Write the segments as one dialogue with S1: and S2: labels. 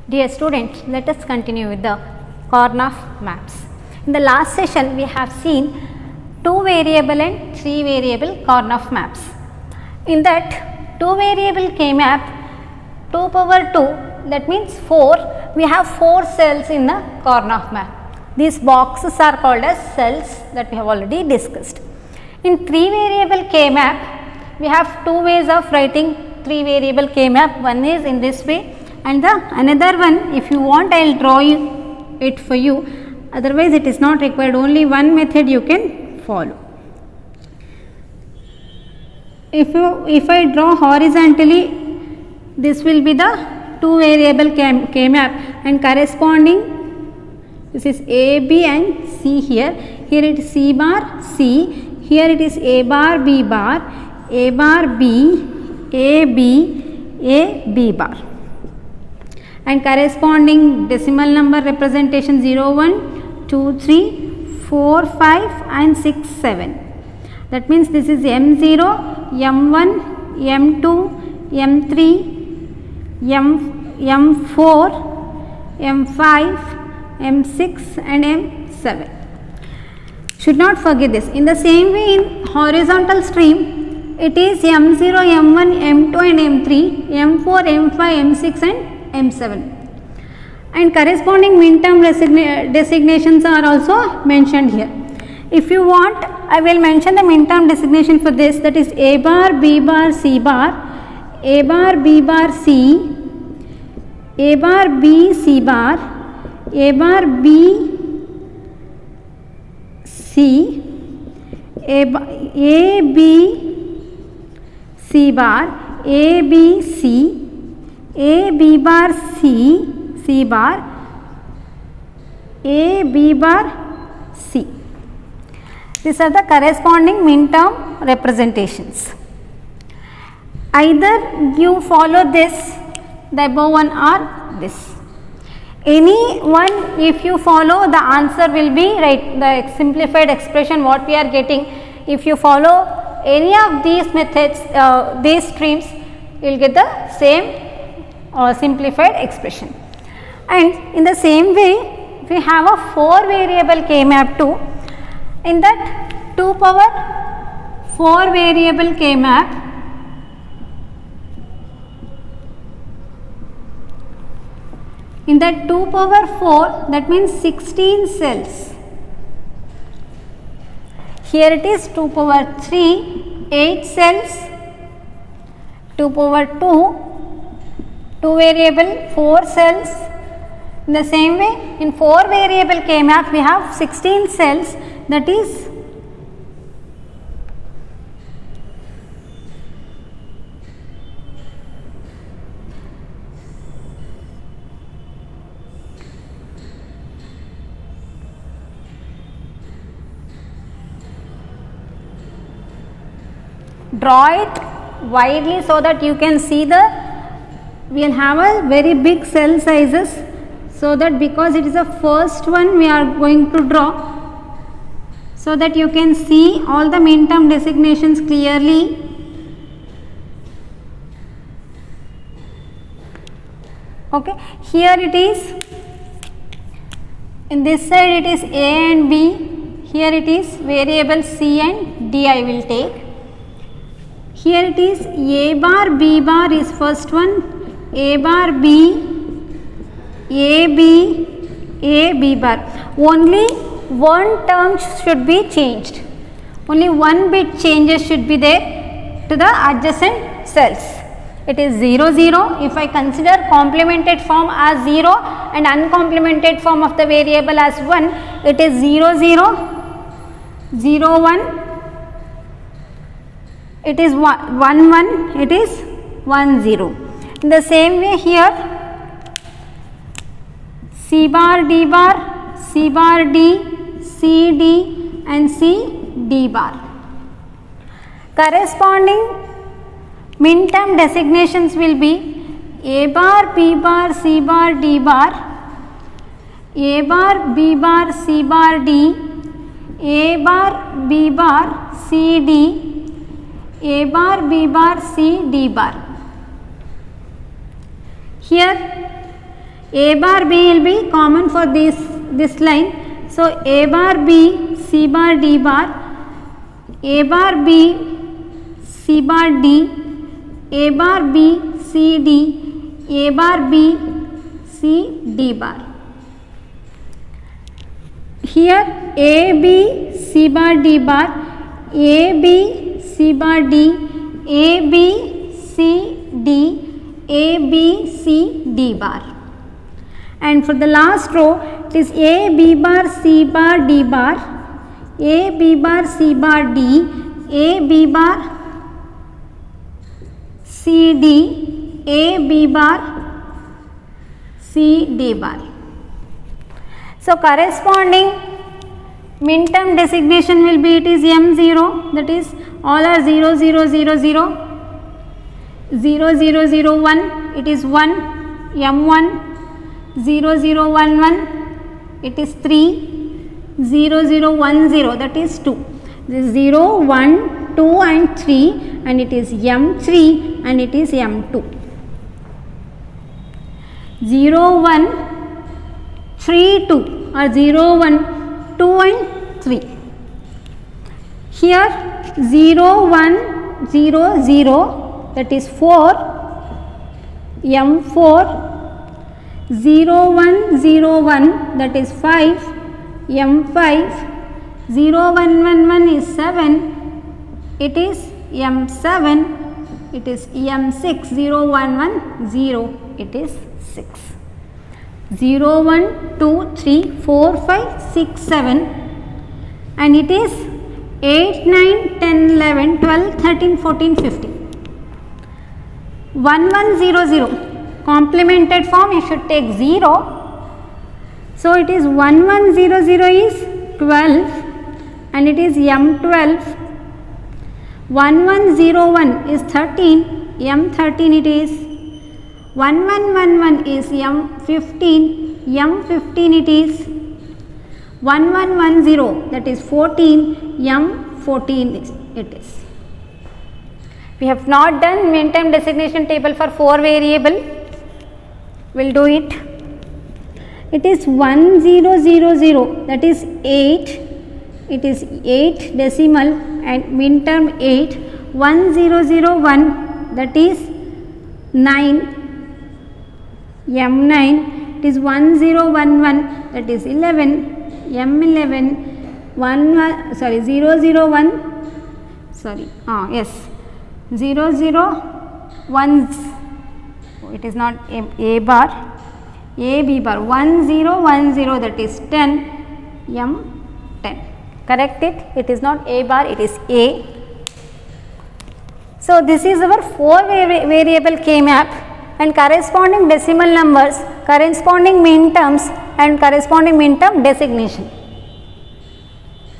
S1: Dear students, let us continue with the Karnaugh maps. In the last session, we have seen 2 variable and 3 variable Karnaugh maps. In that 2 variable K map, 2 power 2, that means 4, we have 4 cells in the Karnaugh map. These boxes are called as cells that we have already discussed. In 3 variable K map, we have 2 ways of writing 3 variable K map. One is in this way, and the another one, if you want, I will draw it for you, otherwise it is not required, only one method you can follow. If I draw horizontally, this will be the 2 variable K map, and corresponding, this is A, B and C here. Here it is C bar C, here it is A bar B bar, A bar B, A B, A B bar, and corresponding decimal number representation 0, 1, 2, 3, 4, 5 and 6, 7. That means this is M0, M1, M2, M3, M4, M5, M6 and M7. Should not forget this. In the same way, in horizontal stream, it is M0, M1, M2 and M3, M4, M5, M6 and M7. And corresponding min term designations are also mentioned here. If you want, I will mention the min term designation for this, that is A bar, B bar, C bar, A bar, B bar, C, A bar, B, C bar, A bar, B, C, A, B, C bar, A, B, C, A, B bar, C, C bar, A, B bar, C. These are the corresponding min term representations. Either you follow this, the above one, or this. Any one, if you follow, the answer will be right, the simplified expression what we are getting. If you follow any of these methods, these streams, you will get the same simplified expression. And in the same way, we have a 4 variable K map too. In that 2 power 4 variable K map, in that 2 power 4, that means 16 cells. Here it is 2 power 3, 8 cells, 2 power 2, 2 variable 4 cells. In the same way, in 4 variable K map, we have 16 cells, that is draw it widely so that you can see we will have a very big cell sizes, so that because it is the first one we are going to draw, so that you can see all the min term designations clearly. Okay, here it is, in this side it is A and B, here it is variable C and D I will take. Here it is A bar, B bar is first one, A bar, B, A, B, A, B bar. Only one term should be changed. Only one bit changes should be there to the adjacent cells. It is 0, 0. If I consider complemented form as 0 and uncomplemented form of the variable as 1, it is 0, 0, 0, 1. It is 1, 1, it is 1, 0. In the same way here, C bar, D bar, C bar, D, C, D and C, D bar. Corresponding min term designations will be A bar, B bar, C bar, D bar, A bar, B bar, C bar, D, A bar, B bar, C, D, A bar, B bar, C, D bar. Here A bar B will be common for this line. So A bar B, C bar D bar, A bar B, C bar D, A bar B, C D, A bar B, C D bar. Here A B C bar D bar, A B C bar D, A B C D, A B C D bar. And for the last row, it is A B bar C bar D bar, A B bar C bar D, A B bar C D, A B bar C D bar. So corresponding min term designation will be, it is M0, that is all are 0 0 0 0, 0 0 0 1, it is 1, M1, 0 0 1 1, it is 3, 0 0 1 0, that is 2. This is 0 1 2 and 3, and it is M3 and it is M2. 0 1 3 2 or 0 1 2 and 3. Here 0 1 0 0, that is 4, M4, 0 1 0 1, that is 5, M5, 0 1 1 1 is 7, it is M7, it is M6, 0 1 1 0, it is 6. 0 1 2 3 4 5 6 7, and it is 8 9 10 11 12 13 14 15. 1 1 0 0, complemented form you should take 0. So it is 1 1 0 0 is 12, and it is M12. 1 1 0 1 is 13, M13 it is. 1 1 1 1 is M15, M15 it is. 1 1 1 0, that is 14, M14 it is. We have not done min term designation table for 4 variable. We will do it. It is 1 0 0 0, that is 8, it is 8 decimal and min term 8. 1 0 0 1, that is 9, M9, it is 1 0 1 1, that is 11, M11, 0 0 1, sorry, yes, 0 0 1, it is not A bar, A B bar, 1 0 1 0, that is 10, M10. Correct it, it is not A bar, it is A. So this is our 4 variable K map, and corresponding decimal numbers, corresponding min terms and corresponding min term designation.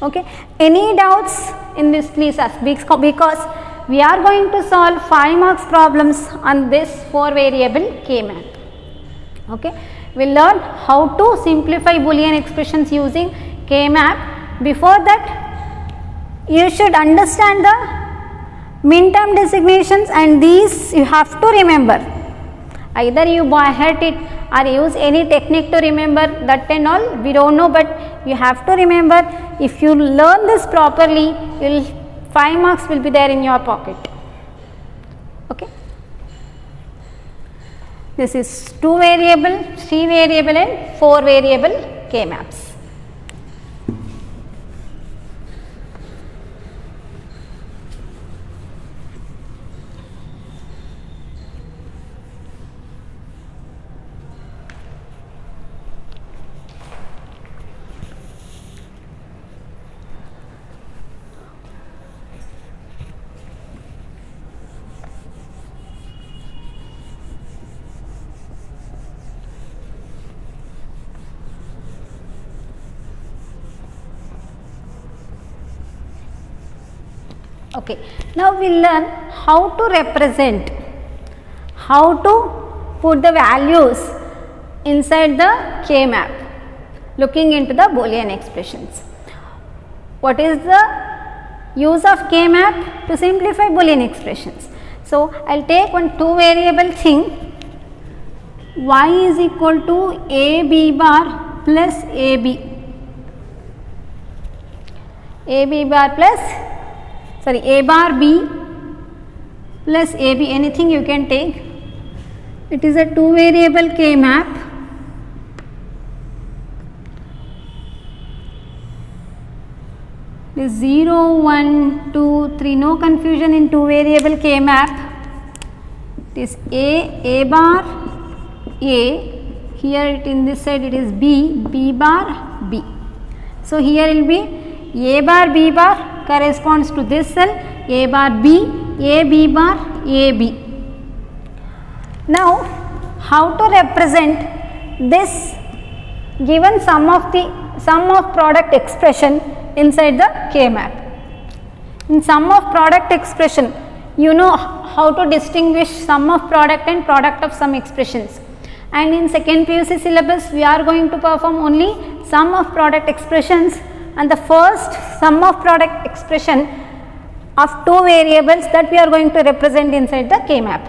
S1: Okay. Any doubts in this, please ask, because we are going to solve 5 marks problems on this 4 variable K map. Okay. We will learn how to simplify Boolean expressions using K map. Before that, you should understand the min term designations, and these you have to remember. Either you by heart it or use any technique to remember that and all, we don't know, but you have to remember. If you learn this properly, 5 marks will be there in your pocket. Okay. This is 2 variable, 3 variable and 4 variable K maps. Okay. Now we will learn how to represent, how to put the values inside the K map, looking into the Boolean expressions. What is the use of K map? To simplify Boolean expressions. So I will take one 2 variable thing. y is equal to AB bar plus AB. AB bar plus, sorry, A bar B plus AB, anything you can take. It is a two variable K map. It is 0, 1, 2, 3, no confusion in two variable K map. It is A bar A, here it in this side it is B bar B. So here it will be A bar B bar corresponds to this cell, A bar B, B bar AB. Now how to represent this given sum of product expression inside the K map? In sum of product expression, you know how to distinguish sum of product and product of sum expressions, and in second PUC syllabus we are going to perform only sum of product expressions, and the first sum of product expression of two variables that we are going to represent inside the K map.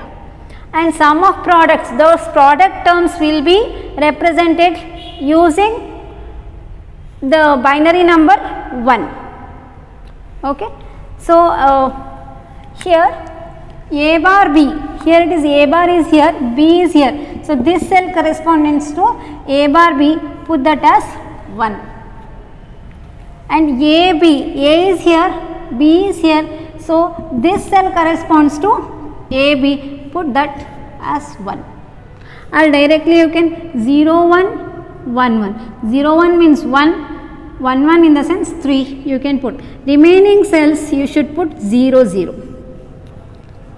S1: And sum of products, those product terms will be represented using the binary number 1. Okay. So here A bar B, here it is A bar is here, B is here. So this cell corresponds to A bar B, put that as 1. And AB, A is here, B is here. So this cell corresponds to AB, put that as 1. Or directly you can 0, 1, 1, 1. 0, 1 means 1, 1, 1 in the sense 3 you can put. Remaining cells you should put 0, 0.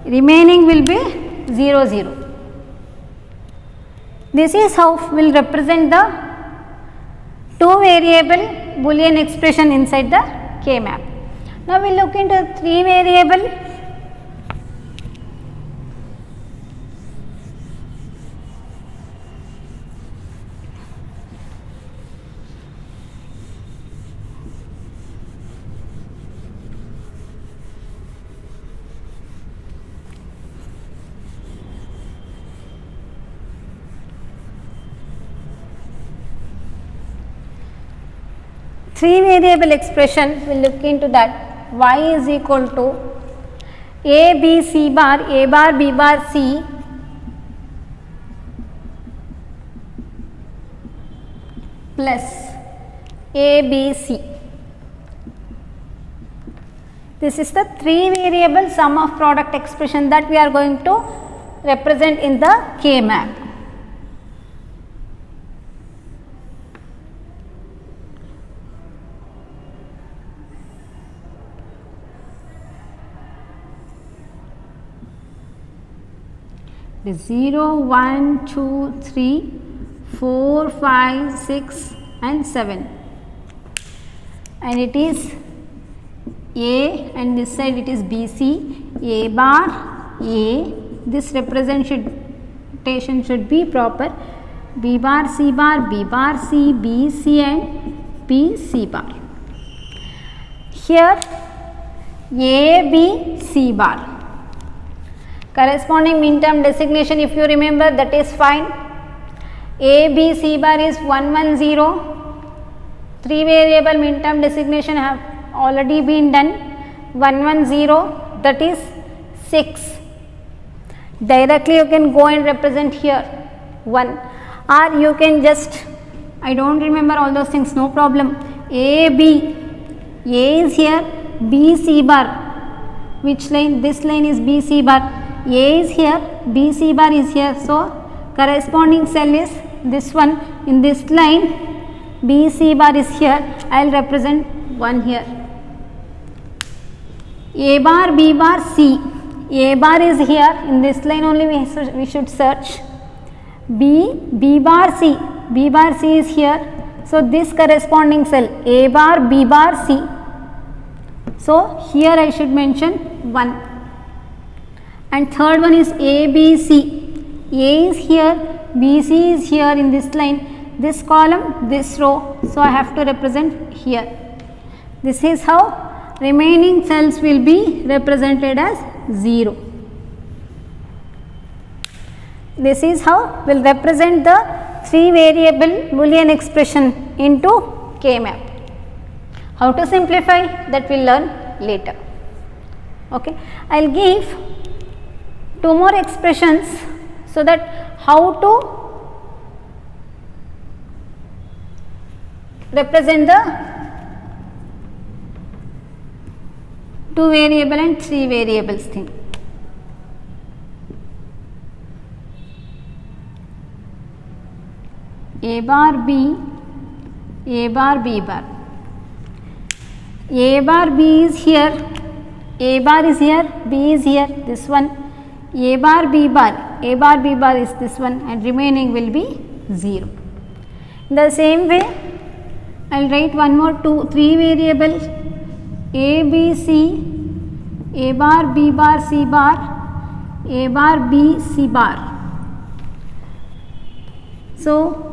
S1: Remaining will be 0, 0. This is how we will represent the two variable Boolean expression inside the K map. Now we will look into three variable. Three variable expression, we will look into that. Y is equal to A, B, C bar, A bar, B bar, C plus A, B, C. This is the three variable sum of product expression that we are going to represent in the K map. It is 0, 1, 2, 3, 4, 5, 6 and 7, and it is A, and this side it is BC, A bar A, this representation should be proper, B bar C bar, B bar C, B C and B C bar. Here A, B, C bar. Corresponding min term designation, if you remember, that is fine. A, B, C bar is 1, 1, 0. Three variable min term designation have already been done. 1, 1, 0, that is 6. Directly you can go and represent here 1, or you can just, I don't remember all those things, no problem. A, B, A is here, B, C bar. Which line? This line is B, C bar. A is here, B, C bar is here. So corresponding cell is this one. In this line, B, C bar is here. I will represent 1 here. A bar, B bar, C. A bar is here. In this line only we should search. B bar, C. B bar, C is here. So this corresponding cell, A bar, B bar, C. So here I should mention 1. And third one is A, B, C. A is here, B, C is here in this line, this column, this row. So I have to represent here. This is how remaining cells will be represented as 0. This is how we'll represent the 3 variable Boolean expression into K-map. How to simplify that we'll learn later. Okay, I'll give 2 more expressions so that how to represent the 2 variable and 3 variables thing. A bar B, A bar B bar. A bar B is here, A bar is here, B is here, this one. A bar B bar, A bar B bar is this one, and remaining will be 0. In the same way, I will write one more 3 variables, A B C, A bar B bar C bar, A bar B C bar. So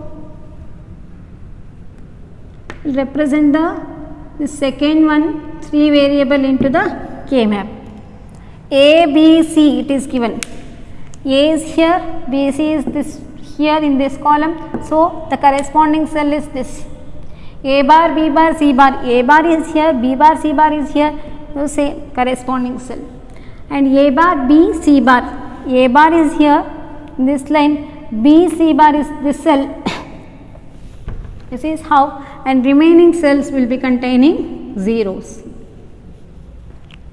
S1: represent the second one 3 variable into the K-map. A, B, C it is given. A is here, B, C is this here in this column. So the corresponding cell is this. A bar, B bar, C bar. A bar is here, B bar, C bar is here. So say corresponding cell. And A bar, B, C bar. A bar is here in this line. B, C bar is this cell. This is how, and remaining cells will be containing zeros.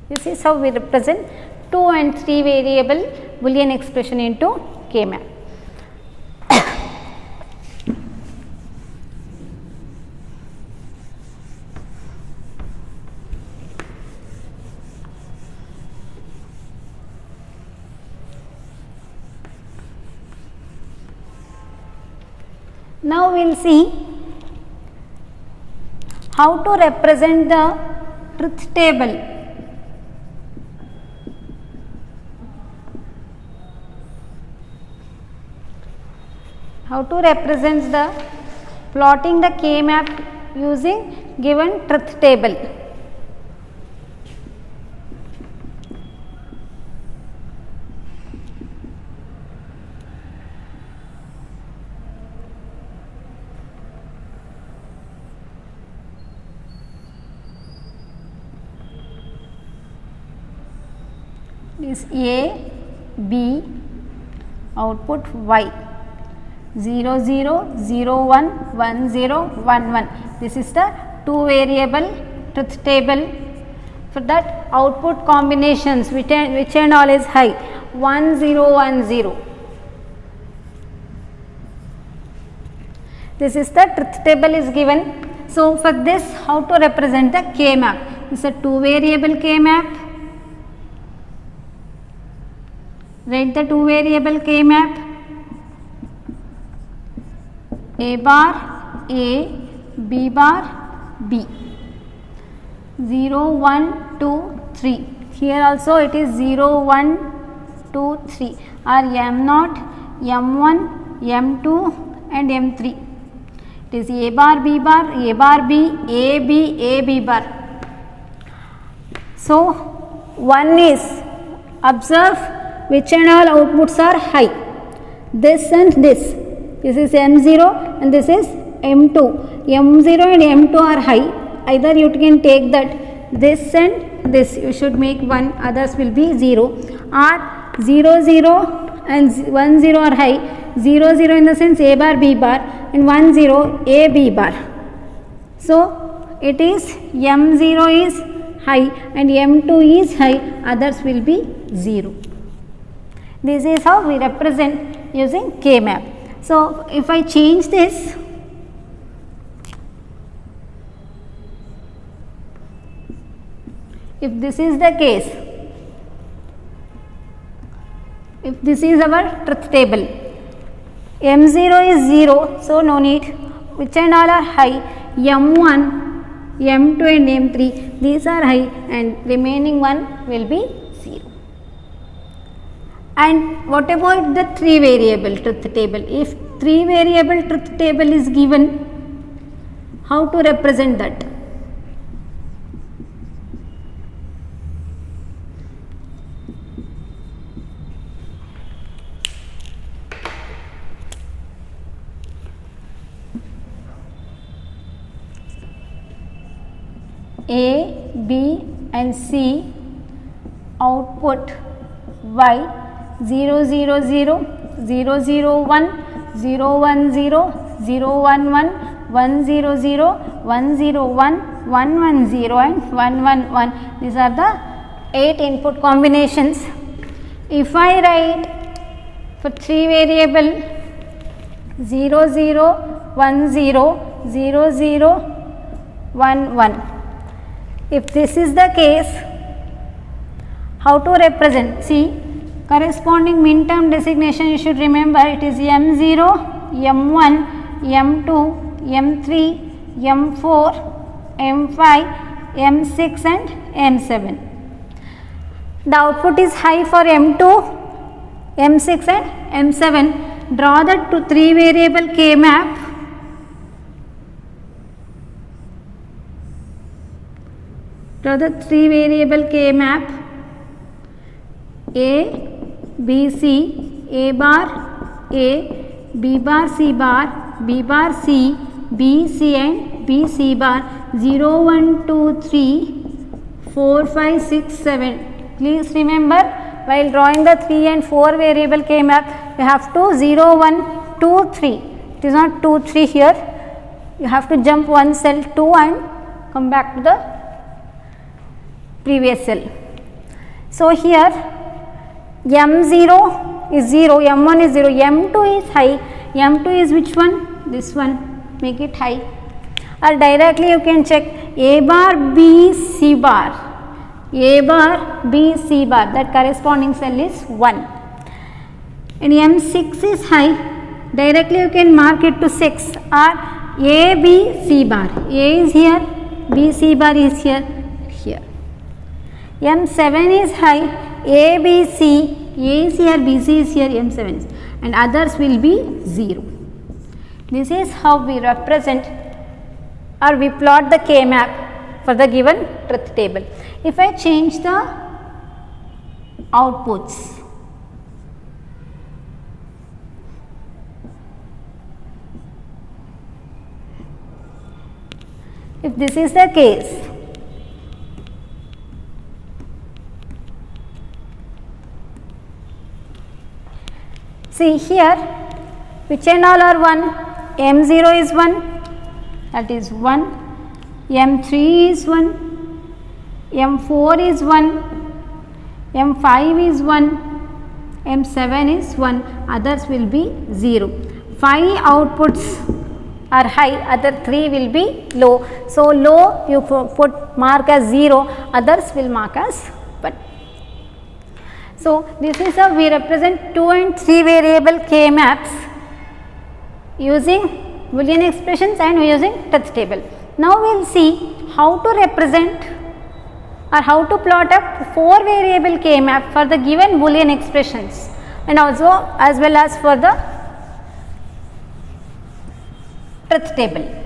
S1: This is how we represent 2 and 3 variable Boolean expression into K-map. Now we will see how to represent the truth table. How to represent the plotting the K-map using given truth table. Is A, B, output Y, 0, 0, 0, 1, 1, 0, 1, 1. This is the 2 variable truth table. For that output combinations which and all is high, 1, 0, 1, 0. This is the truth table is given. So for this, how to represent the K-map? This is a 2 variable K-map. Write the 2 variable K-map. A bar A, B bar B. 0, 1, 2, 3. Here also it is 0, 1, 2, 3 are M0, M1, M2 and M3. It is A bar B bar, A bar B, A B, A B bar. So one is, observe which and all outputs are high. This and this. This is M0 and this is M2. M0 and M2 are high. Either you can take that this and this. You should make 1, others will be 0. Or 0, 0 and 1, 0 are high. 0, 0 in the sense A bar B bar and 1, 0 A B bar. So it is M0 is high and M2 is high, others will be 0. This is how we represent using K-map. So if I change this, if this is the case, if this is our truth table, M0 is 0, so no need, which and all are high, M1, M2 and M3, these are high and remaining one will be 0. And what about the 3 variable truth table? If 3 variable truth table is given, how to represent that? A, B and C, output Y 0 0 0 0 0 1 0 1 0 0 1 1 1 0 0 1 0 1 1 1 0 and 1 1 1. These are the 8 input combinations. If I write for 3 variable 0 0 1 0 0 0 1 1, if this is the case, how to represent? See, corresponding minterm designation you should remember, it is M0, M1, M2, M3, M4, M5, M6 and M7. The output is high for M2, M6 and M7. Draw the 3 variable K map. Draw the 3 variable K map. A, B, C, A bar, A, B bar, C bar, B bar, C, B, C and B, C bar, 0, 1, 2, 3, 4, 5, 6, 7. Please remember, while drawing the 3 and 4 variable K map, you have to 0, 1, 2, 3. It is not 2, 3 here. You have to jump one cell 2 and come back to the previous cell. So here M0 is 0, M1 is 0, M2 is high, M2 is which one? This one, make it high. Or directly you can check A bar, B, C bar, A bar, B, C bar, that corresponding cell is 1. And M6 is high, directly you can mark it to 6, or A, B, C bar, A is here, B, C bar is here. M7 is high, A, B, C, A is here, B, C is here, M7 is, and others will be 0. This is how we represent or we plot the K map for the given truth table. If I change the outputs, if this is the case, see here, which and all are 1? M0 is 1, that is 1, M3 is 1, M4 is 1, M5 is 1, M7 is 1, others will be 0. 5 outputs are high, other 3 will be low. So, low you put mark as 0, others will mark as 1. So, this is how we represent 2 and 3 variable K maps using Boolean expressions and using truth table. Now, we will see how to represent or how to plot a 4 variable K map for the given Boolean expressions, and also as well as for the truth table.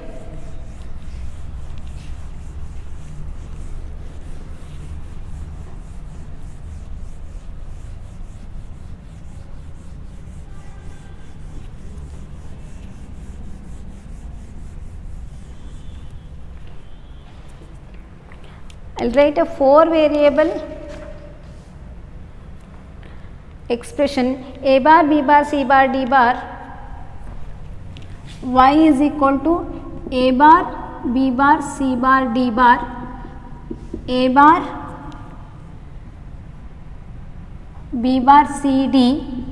S1: I will write a 4 variable expression A bar, B bar, C bar, D bar, Y is equal to A bar, B bar, C bar, D bar, A bar, B bar, C, D,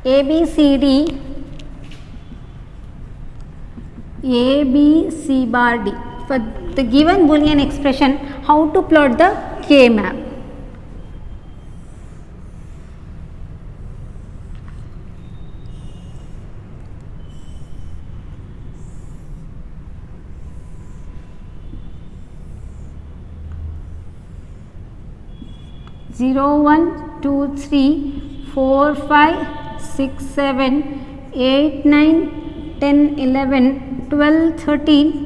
S1: A, B, C, D, A, B, C bar, D. For the given Boolean expression, how to plot the K map? Zero, 1, 2, 3, 4, 5, 6, 7, 8, 9, 10, 11, 12, 13,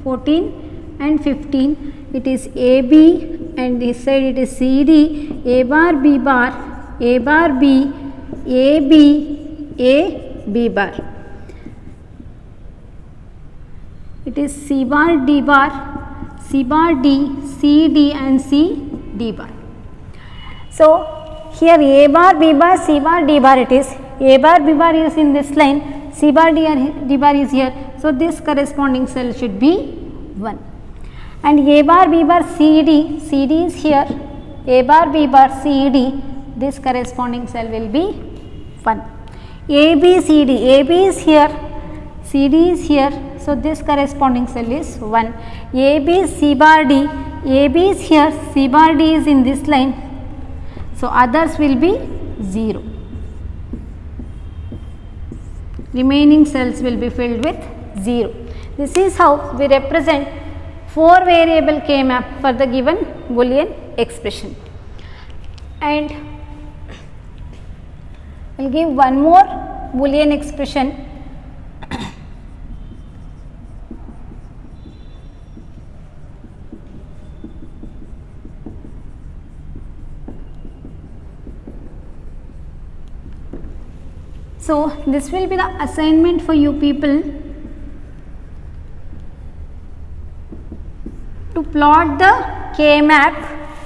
S1: 14 and 15. It is AB and this side it is CD, A bar, B bar, A bar, B, A, B, A, B bar. it is C bar D bar, C bar D, C D and C D bar. So here A bar B bar C bar D bar, it is A bar B bar is in this line, C bar D bar is here. So this corresponding cell should be 1. And A bar B bar C D is here, A bar B bar C D, this corresponding cell will be 1. A B C D, A B is here, C D is here, so this corresponding cell is 1. A B C bar D, A B is here, C bar D is in this line, so others will be 0. Remaining cells will be filled with 0. This is how we represent 4 variable K map for the given Boolean expression. And we will give one more Boolean expression. So this will be the assignment for you people to plot the K map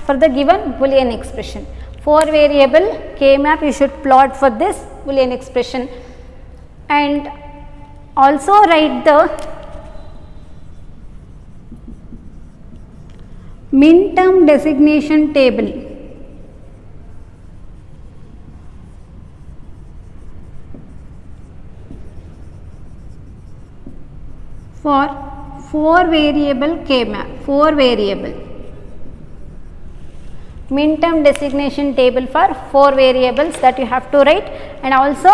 S1: for the given Boolean expression. 4 variable K map you should plot for this Boolean expression, and also write the min-term designation table for 4 variable K map, 4 variable min-term designation table for 4 variables that you have to write, and also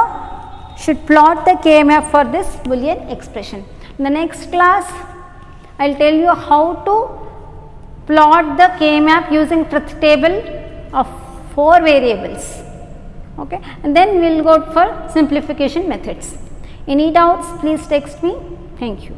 S1: should plot the K map for this Boolean expression. In the next class I will tell you how to plot the K map using truth table of 4 variables, okay, and then we will go for simplification methods. Any doubts, please text me. Thank you.